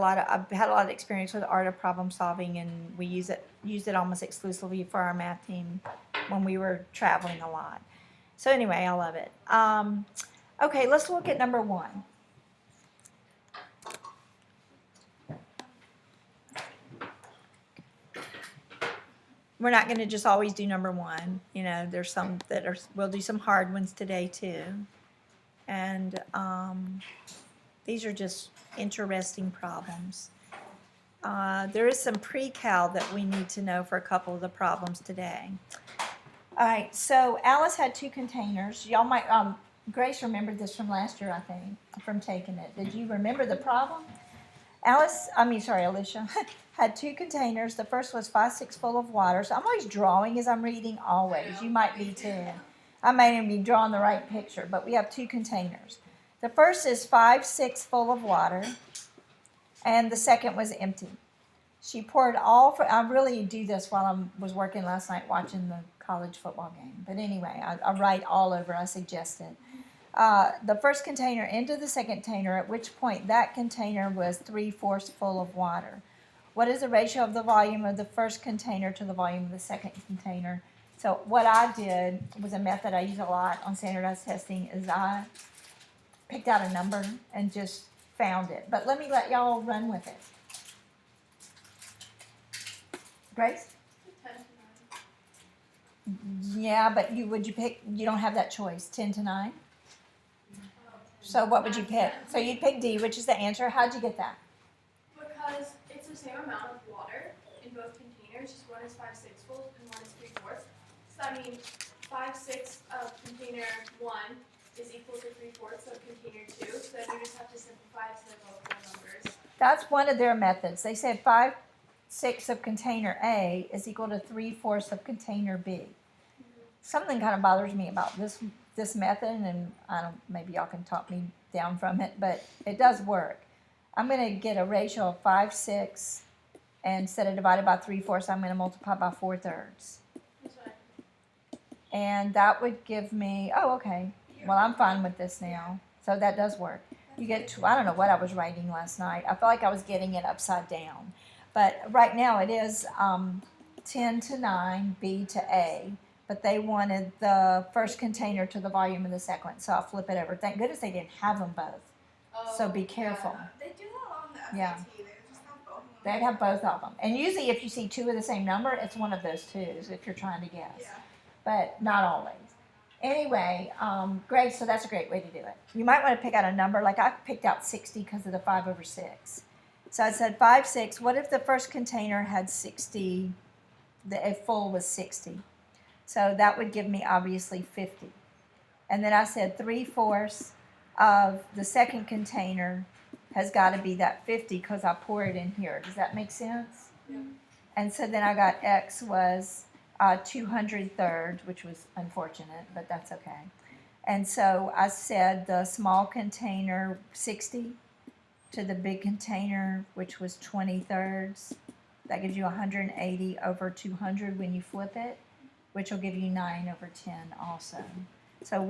I've had a lot of experience with art of problem solving, and we used it almost exclusively for our math team when we were traveling a lot. So anyway, I love it. Okay, let's look at number 1. We're not going to just always do number 1. You know, there's some that are, we'll do some hard ones today too. And these are just interesting problems. There is some pre-cal that we need to know for a couple of the problems today. All right, so Alice had 2 containers. Y'all might, Grace remembered this from last year, I think, from taking it. Did you remember the problem? Alicia had 2 containers. The first was 5/6 full of water. So I'm always drawing as I'm reading, always. You might be too. I may even be drawing the right picture, but we have 2 containers. The first is 5/6 full of water, and the second was empty. She poured I really do this while I was working last night watching the college football game. But anyway, I write all over. I suggest it. The first container into the second container, at which point that container was 3/4 full of water. What is the ratio of the volume of the first container to the volume of the second container? So what I did was a method I use a lot on standardized testing is I picked out a number and just found it. But let me let y'all run with it. Grace? 10 to 9. Yeah, but would you pick, you don't have that choice, 10 to 9? So what would you pick? So you'd pick D, which is the answer. How'd you get that? Because it's the same amount of water in both containers, just one is 5/6 full and one is 3/4. So that means 5/6 of container 1 is equal to 3/4 of container 2. So then we just have to simplify to the both numbers. That's one of their methods. They said 5/6 of container A is equal to 3/4 of container B. Something kind of bothers me about this method, and maybe y'all can talk me down from it, but it does work. I'm going to get a ratio of 5/6, and instead of divided by 3/4, I'm going to multiply by 4/3. And that would give me, oh, okay. Well, I'm fine with this now. So that does work. You get to, I don't know what I was writing last night. I felt like I was getting it upside down. But right now it is 10 to 9, B to A. But they wanted the first container to the volume of the second. So I'll flip it over. Thank goodness they didn't have them both. So be careful. Yeah. They do that on the SAT. Yeah. They just have both of them. They'd have both of them. And usually if you see 2 of the same number, it's one of those 2s if you're trying to guess. Yeah. But not always. Anyway, great, so that's a great way to do it. You might want to pick out a number, like I picked out 60 because of the 5/6. So I said 5/6, what if the first container had 60, if full was 60? So that would give me obviously 50. And then I said 3/4 of the second container has got to be that 50 because I pour it in here. Does that make sense? Yeah. And so then I got X was 200/3, which was unfortunate, but that's okay. And so I said the small container 60 to the big container, which was 20/3. That gives you 180 over 200 when you flip it, which will give you 9/10 also. So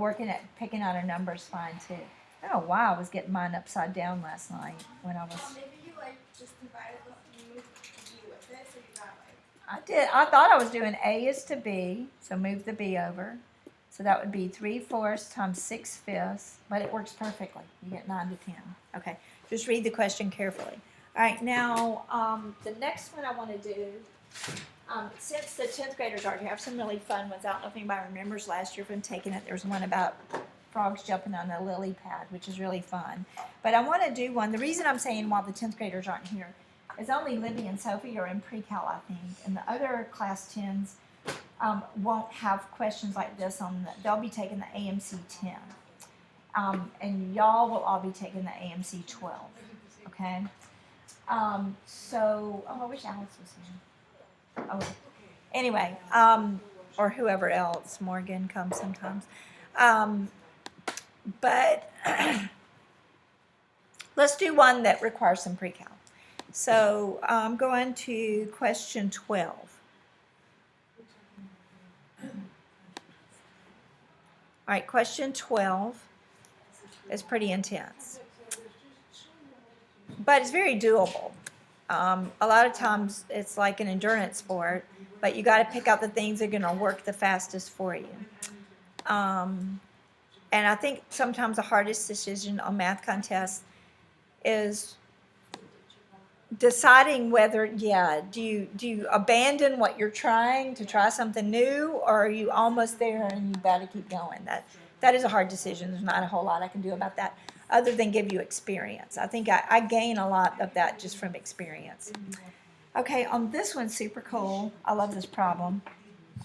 picking out a number is fine too. I don't know why I was getting mine upside down last night when I was. Maybe you just divided the B with it, so you got I did. I thought I was doing A is to B, so move the B over. So that would be 3/4 times 6/5, but it works perfectly. You get 9 to 10. Okay, just read the question carefully. All right, now the next one I want to do, since the 10th graders aren't here, I have some really fun ones. I don't know if anybody remembers last year from taking it. There was one about frogs jumping on a lily pad, which is really fun. But I want to do one. The reason I'm saying while the 10th graders aren't here is only Libby and Sophie are in pre-cal, I think, and the other class 10s won't have questions like this they'll be taking the AMC 10. And y'all will all be taking the AMC 12, okay? I wish Alex was here. Oh, anyway, or whoever else, Morgan comes sometimes. But let's do one that requires some pre-cal. So I'm going to question 12. All right, question 12 is pretty intense. but it's very doable. A lot of times it's like an endurance sport, but you got to pick out the things that are going to work the fastest for you. And I think sometimes the hardest decision on math contests is deciding whether, do you abandon what you're trying to try something new, or are you almost there and you got to keep going? That is a hard decision. There's not a whole lot I can do about that other than give you experience. I think I gain a lot of that just from experience. Okay, on this one's super cool. I love this problem.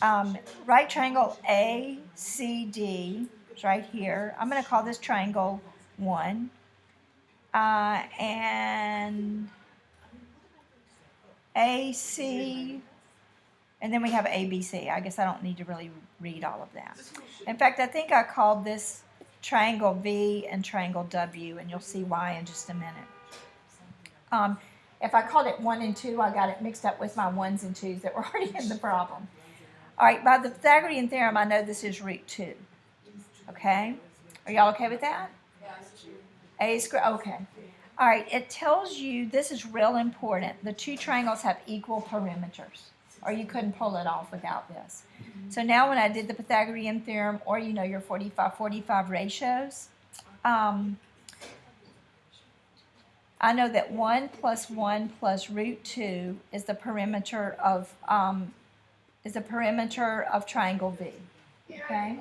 Right triangle ACD is right here. I'm going to call this triangle 1. And AC, and then we have ABC. I guess I don't need to really read all of that. In fact, I think I called this triangle V and triangle W, and you'll see why in just a minute. If I called it 1 and 2, I got it mixed up with my 1s and 2s that were already in the problem. All right, by the Pythagorean theorem, I know this is root 2. Okay? Are y'all okay with that? A squared, okay. All right, it tells you, this is real important, the two triangles have equal perimeters, or you couldn't pull it off without this. So now when I did the Pythagorean theorem, or you know your 45-45 ratios, I know that 1 plus 1 plus root 2 is the perimeter of triangle V. Okay?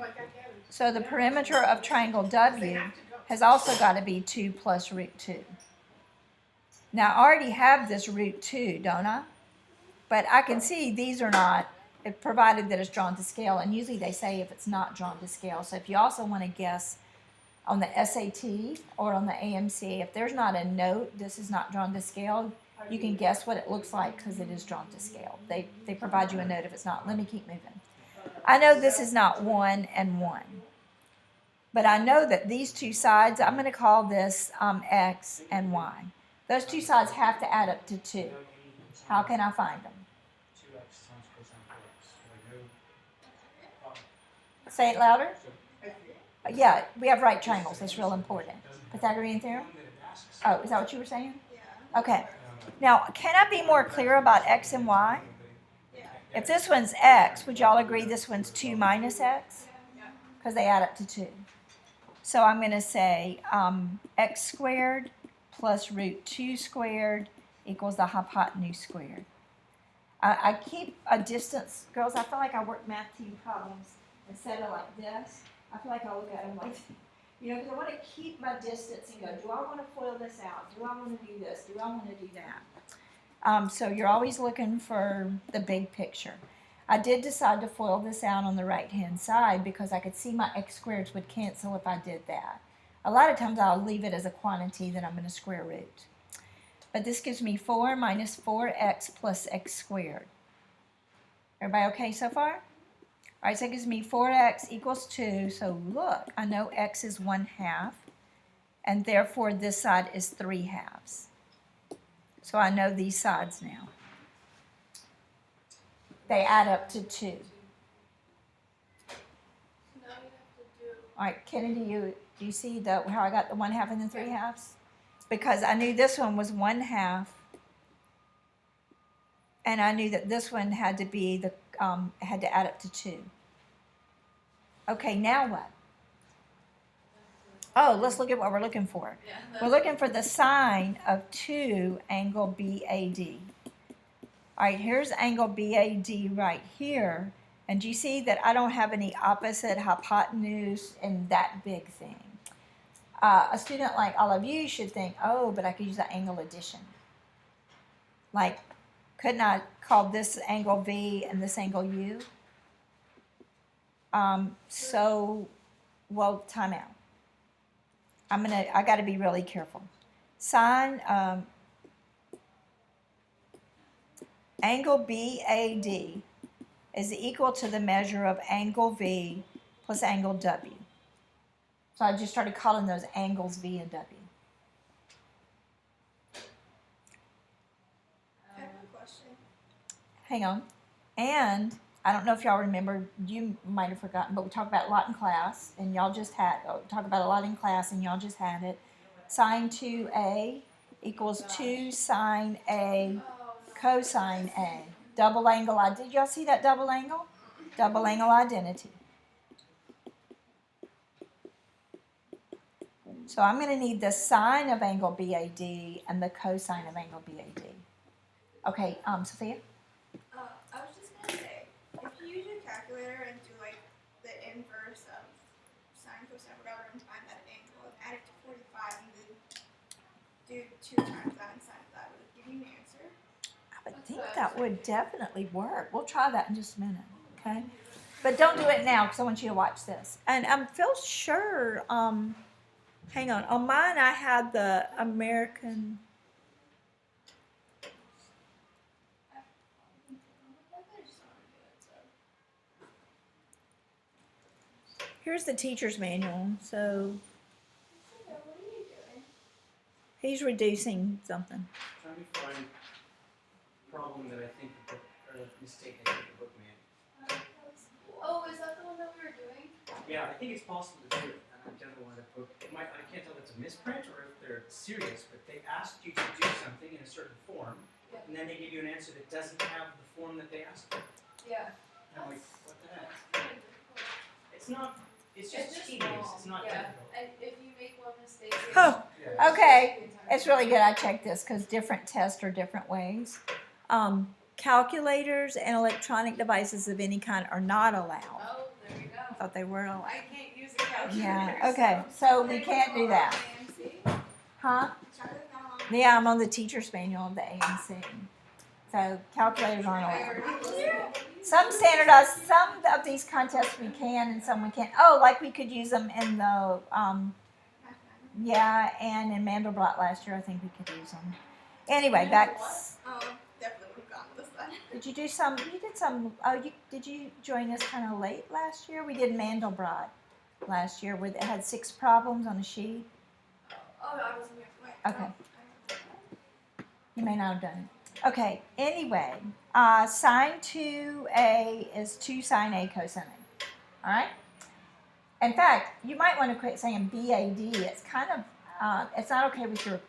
So the perimeter of triangle W has also got to be 2 plus root 2. Now, I already have this root 2, don't I? But I can see these are not, provided that it's drawn to scale. And usually they say if it's not drawn to scale. So if you also want to guess on the SAT or on the AMC, if there's not a note, this is not drawn to scale, you can guess what it looks like because it is drawn to scale. They provide you a note if it's not. Let me keep moving. I know this is not 1 and 1. But I know that these two sides, I'm going to call this X and Y. Those two sides have to add up to 2. How can I find them? 2x times cosine 4x. Say it louder. Yeah, we have right triangles. That's real important. Pythagorean theorem? Oh, is that what you were saying? Yeah. Okay. Now, can I be more clear about X and Y? Yeah. If this one's X, would y'all agree this one's 2 minus X? Because they add up to 2. So I'm going to say X squared plus root 2 squared equals the hypotenuse squared. I keep a distance, girls, I feel like I work math team problems instead of like this. I feel like I look at them like, because I want to keep my distance and go, do I want to FOIL this out? Do I want to do this? Do I want to do that? So you're always looking for the big picture. I did decide to FOIL this out on the right-hand side because I could see my x squareds would cancel if I did that. A lot of times I'll leave it as a quantity that I'm going to square root. But this gives me 4 minus 4x plus x squared. Everybody okay so far? All right, so it gives me 4x equals 2. So look, I know x is 1/2, and therefore this side is 3/2. So I know these sides now. They add up to 2. Now you have to do. All right, Kennedy, do you see how I got the 1/2 and the 3/2? Because I knew this one was 1/2, and I knew that this one had to be had to add up to 2. Okay, now what? Oh, let's look at what we're looking for. We're looking for the sine of 2 angle BAD. All right, here's angle BAD right here. And do you see that I don't have any opposite hypotenuse in that big thing? A student like all of you should think, oh, but I could use the angle addition. Like, couldn't I call this angle V and this angle U? Well, time out. I got to be really careful. Sine, angle BAD is equal to the measure of angle V plus angle W. So I just started calling those angles V and W. I have a question. Hang on. And I don't know if y'all remember, you might have forgotten, but we talked about a lot in class, and y'all just had, talk about a lot in class, and y'all just had it. Sine 2A equals 2 sine A Oh, no. cosine A. Double angle, did y'all see that double angle? Double angle identity. So I'm going to need the sine of angle BAD and the cosine of angle BAD. Okay, Sophia? I was just gonna say, if you use your calculator and do like the inverse of sine, cosine, whatever, and find that angle and add it to 45 and then do 2 times that and sine of that, would it give you an answer? I would think that would definitely work. We'll try that in just a minute, okay? But don't do it now because I want you to watch this. And I feel sure, hang on mine I had the American, here's the teacher's manual. So What are you doing? he's reducing something. Trying to find problem that I think the book, or mistake I think the book made. Oh, is that the one that we were doing? Yeah, I think it's possible to do it, and I don't know why the book, I can't tell if it's a misprint or if they're serious, but they asked you to do something in a certain form, Yeah. and then they give you an answer that doesn't have the form that they asked for. Yeah. And I'm like, what the heck? Kind of difficult. It's not, it's just tedious, it's not Yeah. difficult. And if you make one mistake, it's Oh, Yeah. okay. It's really good I checked this because different tests are different ways. Calculators and electronic devices of any kind are not allowed. Oh, there you I go. thought they were allowed. I can't use a calculator. Yeah, okay, so we can't do that. AMC? Huh? Chocolate now. Yeah, I'm on the teacher's manual of the AMC. So calculators aren't allowed. Some standardized, some of these contests we can and some we can't. Oh, like we could use them in the, yeah, and in Mandelbrot last year I think we could use them. Anyway, back. Oh, definitely would have gone with this then. Did you do some? You did some. Oh, did you join us kind of late last year? We did Mandelbrot last year where it had 6 problems on a sheet. Oh, no, I wasn't here. Okay. You may not have done it. Okay. Anyway, sine 2a is 2 sine a cosine a. All right. In fact, you might want to quit saying BAD. It's kind of it's not okay with your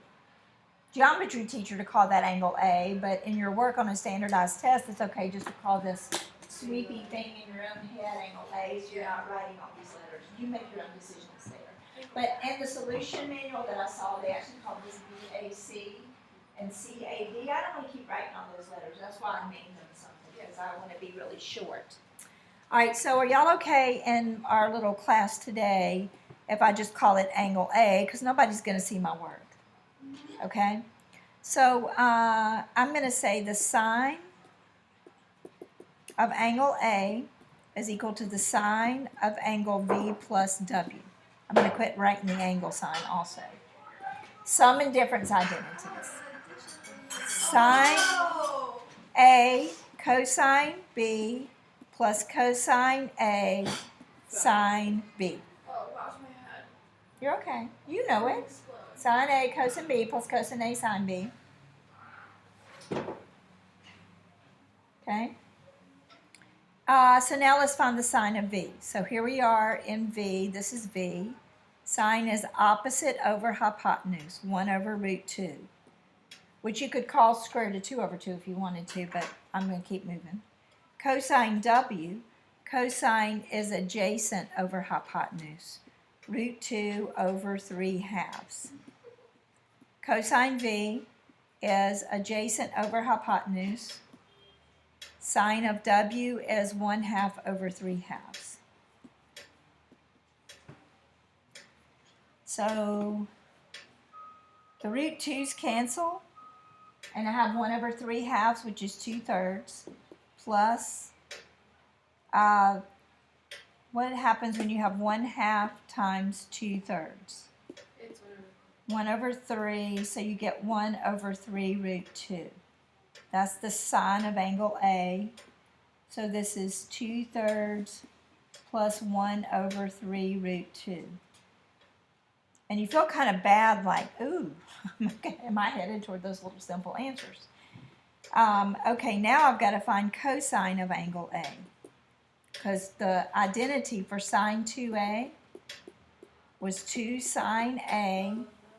geometry teacher to call that angle A, but in your work on a standardized test, it's okay just to call this sweepy thing in your own head angle A, so you're not writing all these letters. You make your own decisions there. But in the solution manual that I saw, they actually called this BAC and CAD. I don't want to keep writing all those letters. That's why I named them something, because I want to be really short. All right, so are y'all okay in our little class today if I just call it angle A, because nobody's going to see my work? Okay, so I'm going to say the sine of angle A is equal to the sine of angle V plus W. I'm going to quit writing the angle sign also. Sum and difference identities. Sine A cosine B plus cosine A sine B. Oh, gosh, my head. You're okay. You know it. Explode. Sine A cosine B plus cosine A sine B. Okay. So now let's find the sine of V. So here we are in V. This is V. Sine is opposite over hypotenuse, 1 over root 2, which you could call square root of 2 over 2 if you wanted to, but I'm going to keep moving. Cosine W. Cosine is adjacent over hypotenuse, root 2 over 3 halves. Cosine V is adjacent over hypotenuse. Sine of W is 1/2 over 3 halves. So the root 2's cancel, and I have 1 over 3 halves, which is 2/3, plus what happens when you have 1/2 times 2/3? It's 1 over 3, so you get 1 over 3 root 2. That's the sine of angle A. So this is 2/3 plus 1 over 3 root 2. And you feel kind of bad, like, ooh, am I headed toward those little simple answers? Okay, now I've got to find cosine of angle A, because the identity for sine 2A was 2 sine A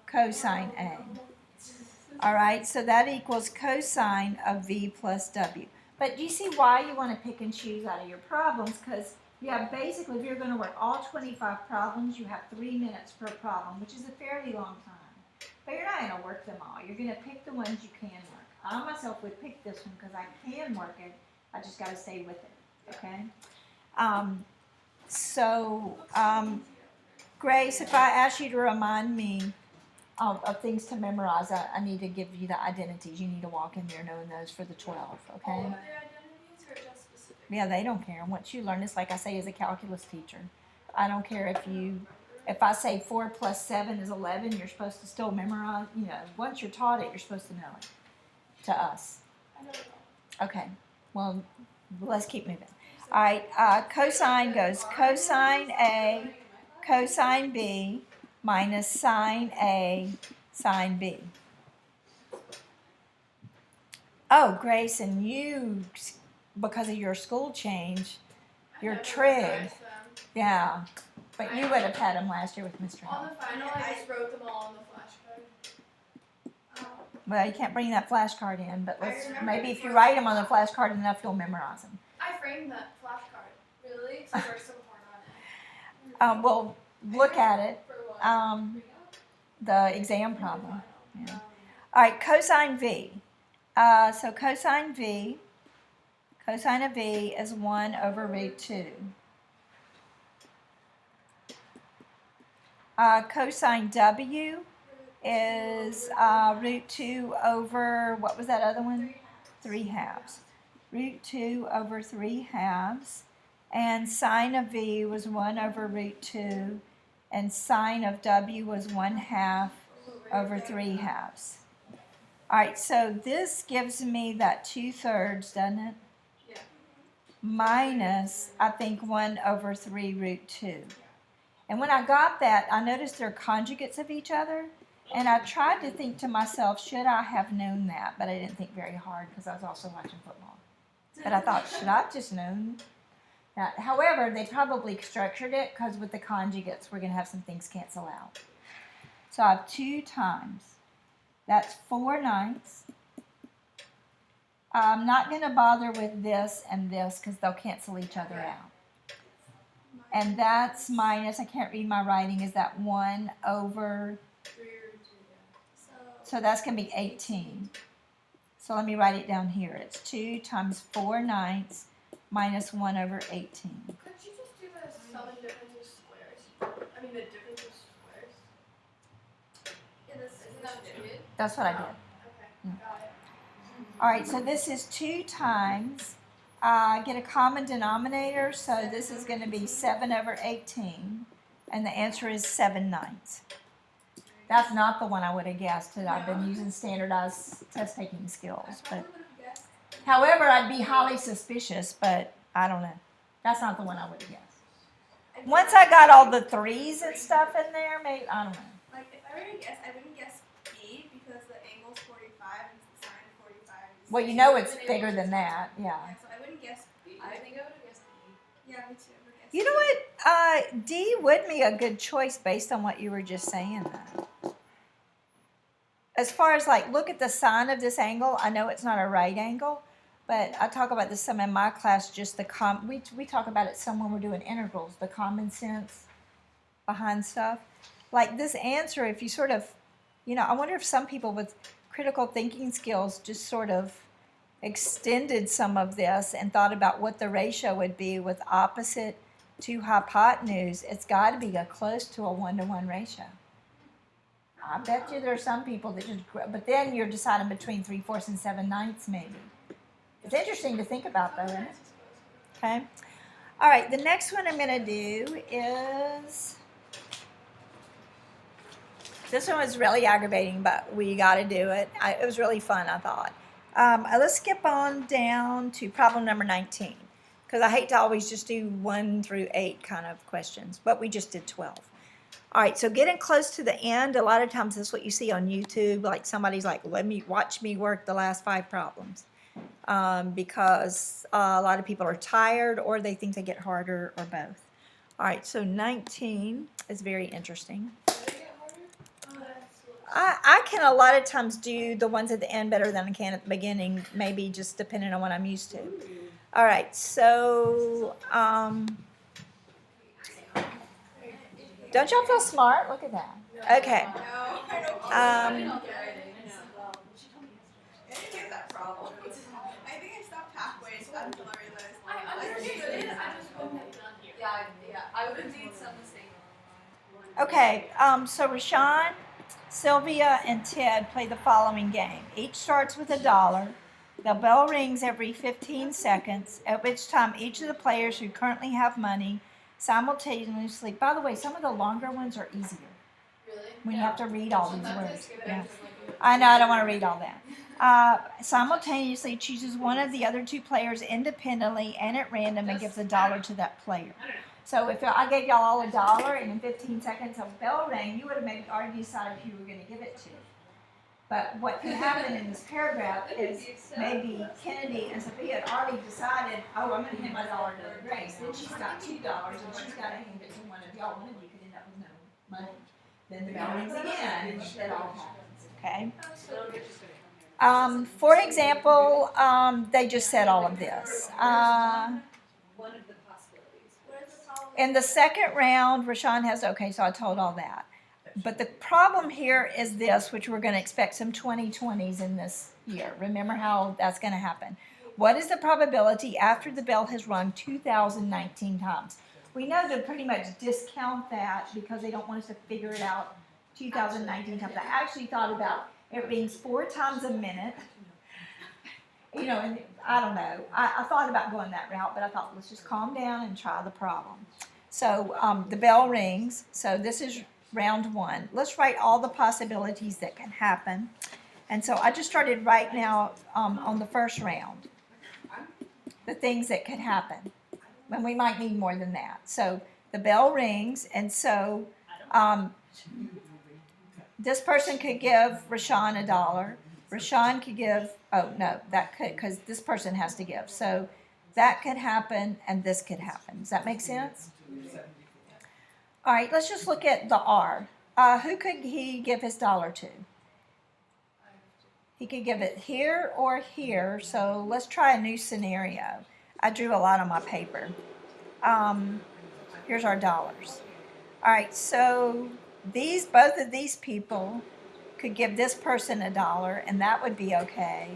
cosine A. All right, so that equals cosine of v plus w. But do you see why you want to pick and choose out of your problems? Because you have basically, if you're going to work all 25 problems, you have 3 minutes per problem, which is a fairly long time. But you're not going to work them all. You're going to pick the ones you can work. I myself would pick this one because I can work it. I just got to stay with it, okay? Grace, if I ask you to remind me of things to memorize, I need to give you the identities. You need to walk in there knowing those for the 12, okay? All of their identities or just specific? Yeah, they don't care. Once you learn this, like I say as a calculus teacher, I don't care if I say 4 plus 7 is 11, you're supposed to still memorize, once you're taught it, you're supposed to know it, to us. I know it all. Okay, well, let's keep moving. All right, cosine goes cosine A, cosine B, minus sine A, sine B. Oh, Grace, and you, because of your school change, you're trig. Yeah, but you would have had them last year with Mr. On Hill. the final, I just wrote them all on the flashcard. Well, you can't bring that flashcard in, but I remember maybe if you before- write them on the flashcard enough, you'll memorize them. I framed that flashcard. Really? So we're so hard on it. We'll look at it, For what? the exam For the problem. final. Yeah. All right, cosine V. So cosine of V is 1 over root 2. Cosine W is root 2 over, what was that other one? 3 halves. Root 2 over 3 halves. And sine of V was 1 over root 2. And sine of W was 1/2 over 3 halves. All right, so this gives me that 2/3, doesn't it? Yeah. Minus, I think, 1 over 3 root 2. And when I got that, I noticed they're conjugates of each other. And I tried to think to myself, should I have known that? But I didn't think very hard because I was also watching football. But I thought, should I have just known that? However, they probably structured it because with the conjugates, we're going to have some things cancel out. So I have 2 times. That's 4/9. I'm not going to bother with this and this because they'll cancel each other out. And that's minus, I can't read my writing, is that 1 over, 3 or 2, yeah. so that's going to be 18. So let me write it down here. It's 2 times 4/9 minus 1 over 18. Couldn't you just do the sum and difference of squares? I mean, the difference of squares? Yeah, isn't that what you did? That's what I did. Okay, got it. All right, so this is 2 times, get a common denominator, so this is going to be 7 over 18, and the answer is 7/9. That's not the one I would have guessed. I've been using standardized test-taking skills. But, however, I'd be highly suspicious, but I don't know. That's not the one I would have guessed. Once I got all the 3's and stuff in there, maybe, I don't know. Like, if I were to guess, I wouldn't guess B because the angle's 45 and the sine of 45 is... Well, you know it's bigger than that, yeah. Yeah, so I wouldn't guess B. I think I would have guessed B. Yeah, me too. I would guess You know what? D would be a good choice based on what you were just saying, though. As far as like, look at the sine of this angle. I know it's not a right angle, but I talk about this some in my class. Just we talk about it some when we're doing integrals. The common sense behind stuff. Like this answer, if you sort of, I wonder if some people with critical thinking skills just sort of extended some of this and thought about what the ratio would be with opposite to hypotenuse. It's got to be close to a 1-to-1 ratio. I bet you there are some people that just, but then you're deciding between 3/4 and 7/9 maybe. It's interesting to think about though, isn't it? Okay. All right, the next one I'm going to do is, this one was really aggravating, but we got to do it. It was really fun, I thought. Let's skip on down to problem number 19, because I hate to always just do 1 through 8 kind of questions, but we just did 12. All right, so getting close to the end, a lot of times that's what you see on YouTube, like somebody's like, watch me work the last 5 problems, because a lot of people are tired or they think they get harder or both. All right, so 19 is very interesting. Did it get harder? I can a lot of times do the ones at the end better than I can at the beginning, maybe just depending on what I'm used to. All right, so don't y'all feel smart? Look at that. Okay. No, I don't. Um, I didn't get that problem. I think I stopped halfway until I realized. I understood it, I just wouldn't have done here. Yeah, I would have made some mistake. okay, so Rashawn, Sylvia, and Ted play the following game. Each starts with $1. The bell rings every 15 seconds, at which time each of the players who currently have money simultaneously. By the way, some of the longer ones are easier Really? when you have to read all these Sometimes I words. skip it, Yeah. I just like it. I know, I don't want to read all that. Simultaneously chooses one of the other two players independently and at random and gives $1 to that player. So if I gave y'all all $1 and in 15 seconds a bell rang, you would have maybe already decided who you were going to give it to. But what could happen in this paragraph is maybe Kennedy and Sophia had already decided, oh, I'm going to hand my $1 to Grace. Then she's got $2 and she's got to hand it to one of y'all. One of you could end up with no money. Then the bell rings again and it all happens. Okay? For example, they just said all of this. One of the possibilities. Where's the problem? In the second round, Rashawn has, okay, so I told all that. But the problem here is this, which we're going to expect some 2020s in this year. Remember how that's going to happen. What is the probability after the bell has rung 2019 times? We know to pretty much discount that because they don't want us to figure it out 2019 times. I actually thought about it rings 4 times a minute. You know, and I don't know. I thought about going that route, but I thought, let's just calm down and try the problem. So the bell rings. So this is round 1. Let's write all the possibilities that can happen. And so I just started right now on the first round, the things that could happen. And we might need more than that. So the bell rings, and so this person could give Rashawn $1. Rashawn could give, oh no, that could, because this person has to give. So that could happen, and this could happen. Does that make sense? All right, let's just look at the R. Who could he give his $1 to? He could give it here or here, so let's try a new scenario. I drew a lot on my paper. Here's our dollars. All right, so both of these people could give this person $1, and that would be okay.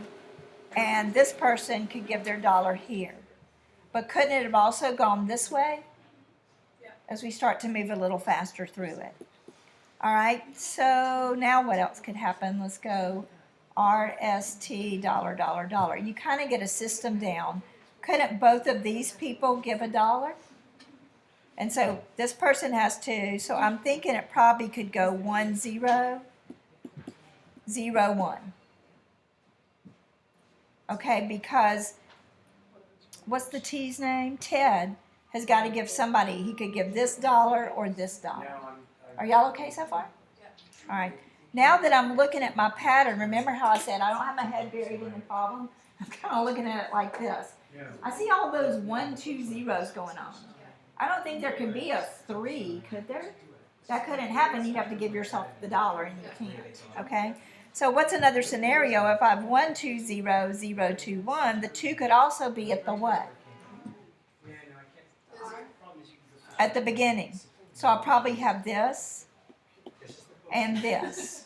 And this person could give their $1 here. But couldn't it have also gone this way? As we start to move a little faster through it. All right, so now what else could happen? Let's go RST $. You kind of get a system down. Couldn't both of these people give $1? And so this person has 2, so I'm thinking it probably could go 1 0 0 1. Okay, because what's the T's name? Ted has got to give somebody. He could give this $1 or this $1. Are y'all okay so far? All right. Now that I'm looking at my pattern, remember how I said I don't have my head buried in the problem? I'm kind of looking at it like this. I see all those 1, 2 zeros going on. I don't think there can be a 3, could there? That couldn't happen. You'd have to give yourself the $1 and you can't. Okay? So what's another scenario? If I have 1 2 0 0 2 1, the 2 could also be at the what? At the beginning. So I'll probably have this and this.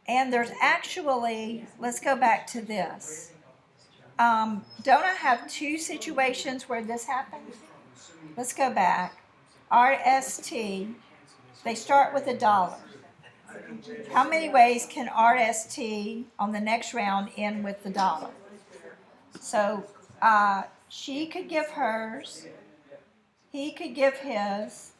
And there's actually, let's go back to this. Don't I have 2 situations where this happens? Let's go back. RST, they start with $1. How many ways can RST on the next round end with the $1? So she could give hers. He could give his.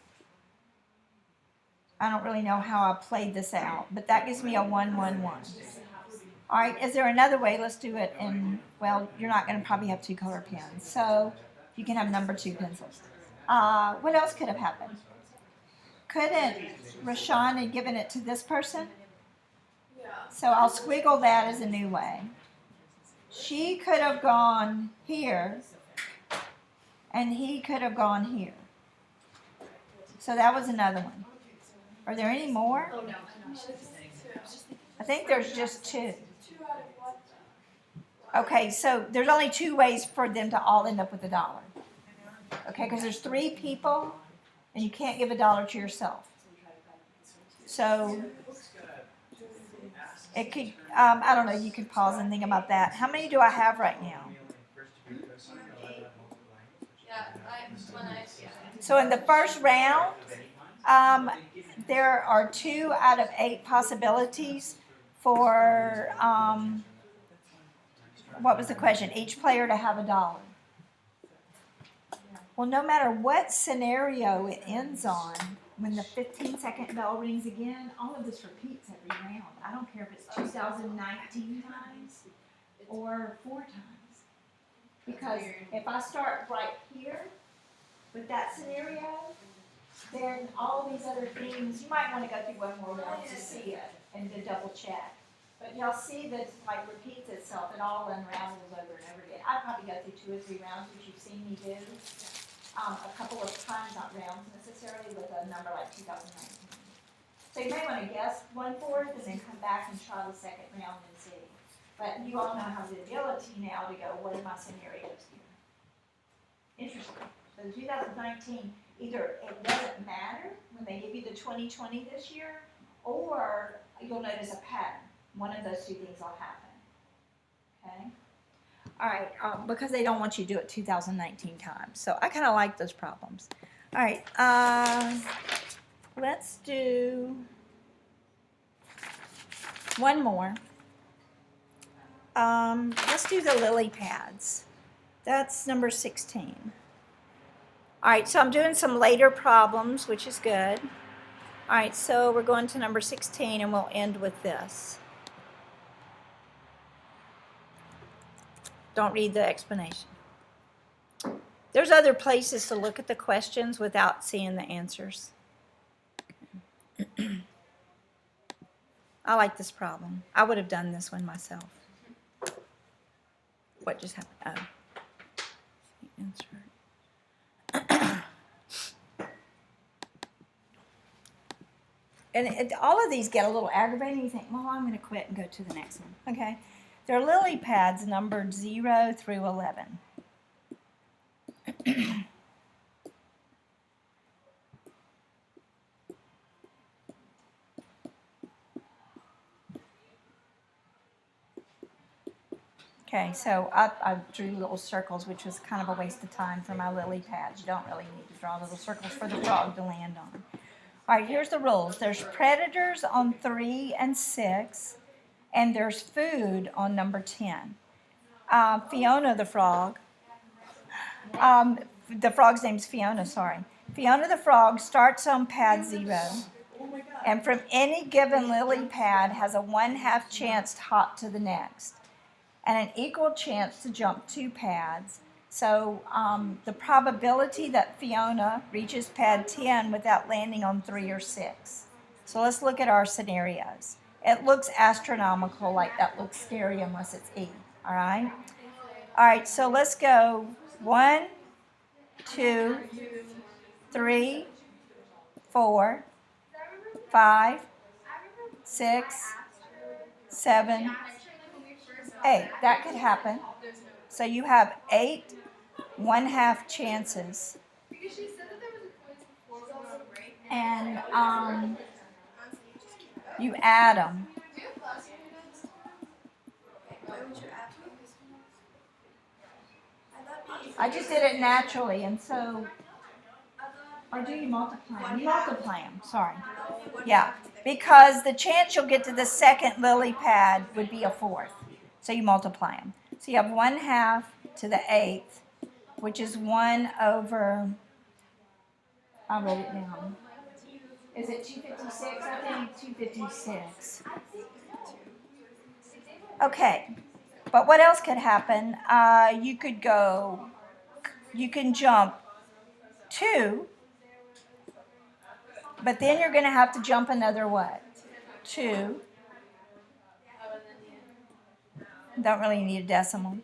I don't really know how I played this out, but that gives me a 1 1 1. All right, is there another way? Let's do it in, well, you're not going to probably have 2 color pens, so you can have number 2 pencils. What else could have happened? Couldn't Rashawn have given it to this person? Yeah. So I'll squiggle that as a new way. She could have gone here, and he could have gone here. So that was another one. Are there any more? Oh, no, I know. I think there's just two. 2 out of what? Okay, so there's only two ways for them to all end up with $1. Okay, because there's 3 people, and you can't give $1 to yourself. So it could, I don't know, you could pause and think about that. How many do I have right now? So in the first round, there are 2 out of 8 possibilities for, what was the question? Each player to have $1. Well, no matter what scenario it ends on, when the 15-second bell rings again, all of this repeats every round. I don't care if it's 2019 times or 4 times. Because if I start right here with that scenario, then all these other things, you might want to go through one more round to see it and to double check. But y'all see that like repeats itself, it all unravels over and over again. I'd probably go through 2 or 3 rounds, which you've seen me do. A couple of times, not rounds necessarily, with a number like 2019. So you may want to guess 1/4 and then come back and try the second round and see. But you all know how the ability now to go, what are my scenarios here? Interesting. So the 2019, either it doesn't matter when they give you the 2020 this year, or you'll notice a pattern. One of those 2 things will happen. Okay? All right, because they don't want you to do it 2019 times. So I kind of like those problems. All right, let's do one more. Let's do the lily pads. That's number 16. All right, so I'm doing some later problems, which is good. All right, so we're going to number 16, and we'll end with this. Don't read the explanation. There's other places to look at the questions without seeing the answers. I like this problem. I would have done this one myself. What just happened? Oh. Insert. And all of these get a little aggravating. You think, well, I'm going to quit and go to the next one. Okay. They're lily pads numbered 0 through 11. Okay, so I drew little circles, which was kind of a waste of time for my lily pads. You don't really need to draw little circles for the frog to land on. All right, here's the rules. There's predators on 3 and 6. And there's food on number 10. Fiona the frog, the frog's name's Fiona, sorry. Fiona the frog starts on pad 0, and from any given lily pad has a 1/2 chance to hop to the next, and an equal chance to jump 2 pads. So the probability that Fiona reaches pad 10 without landing on 3 or 6. So let's look at our scenarios. It looks astronomical, like that looks scary unless it's E, all right? All right, so let's go 1, 2, 3, 4, 5, 6, 7, 8. That could happen. So you have 8 1/2 chances. Because she said that there was a quiz before we went on break. And you add them. Do you have class units? Why would you ask me? I thought I just did it naturally, and so, or do you multiply them? You multiply them, sorry. Yeah, because the chance you'll get to the second lily pad would be a 4th. So you multiply them. So you have 1/2 to the 8th, which is 1 over, I wrote it down. Is it 256? I think 256. Okay, but what else could happen? You can jump 2, but then you're going to have to jump another what? 2. Don't really need a decimal.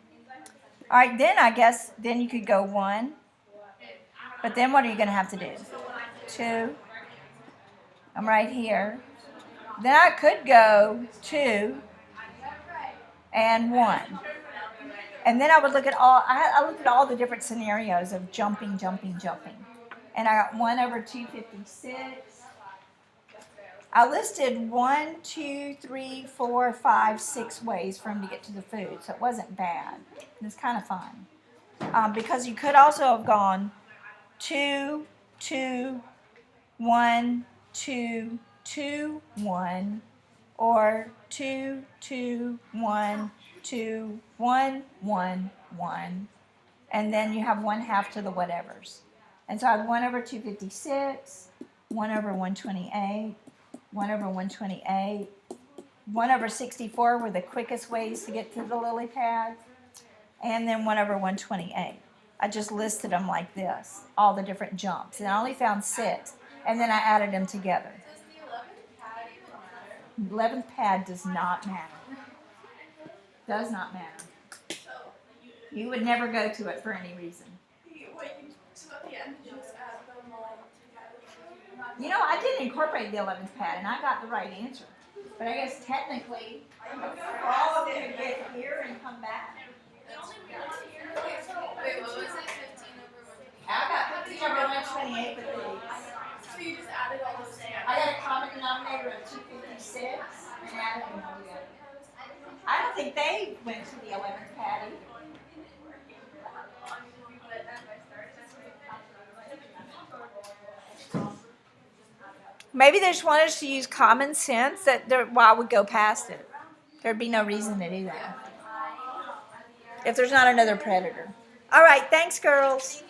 All right, then I guess then you could go 1. But then what are you going to have to do? 2. I'm right here. Then I could go 2 and 1. And then I would look at I looked at all the different scenarios of jumping. And I got 1 over 256. I listed 1, 2, 3, 4, 5, 6 ways for him to get to the food. So it wasn't bad. It was kind of fun. Because you could also have gone 2, 2, 1, 2, 2, 1, or 2, 2, 1, 2, 1, 1, 1, and then you have 1/2 to the whatevers. And so I have 1 over 256, 1 over 128, 1 over 128, 1 over 64 were the quickest ways to get to the lily pad, and then 1 over 128. I just listed them like this, all the different jumps, and I only found 6, and then I added them together. Does the 11th pad even matter? 11th pad does not matter. Does not matter. So You would never go to it for any reason. so at the end, you just add them all together. You know, I did incorporate the 11th pad, and I got the right answer. But I guess technically, all of them could get here and come back. Wait, what was it? 15 over 128? I got 15 over 128 with these. So you just added all those together? I got a common denominator of 256 and added them all together. I don't think they went to the 11th pad either. Maybe they just wanted us to use common sense why would go past it. There'd be no reason to do that. If there's not another predator. All right, thanks, girls.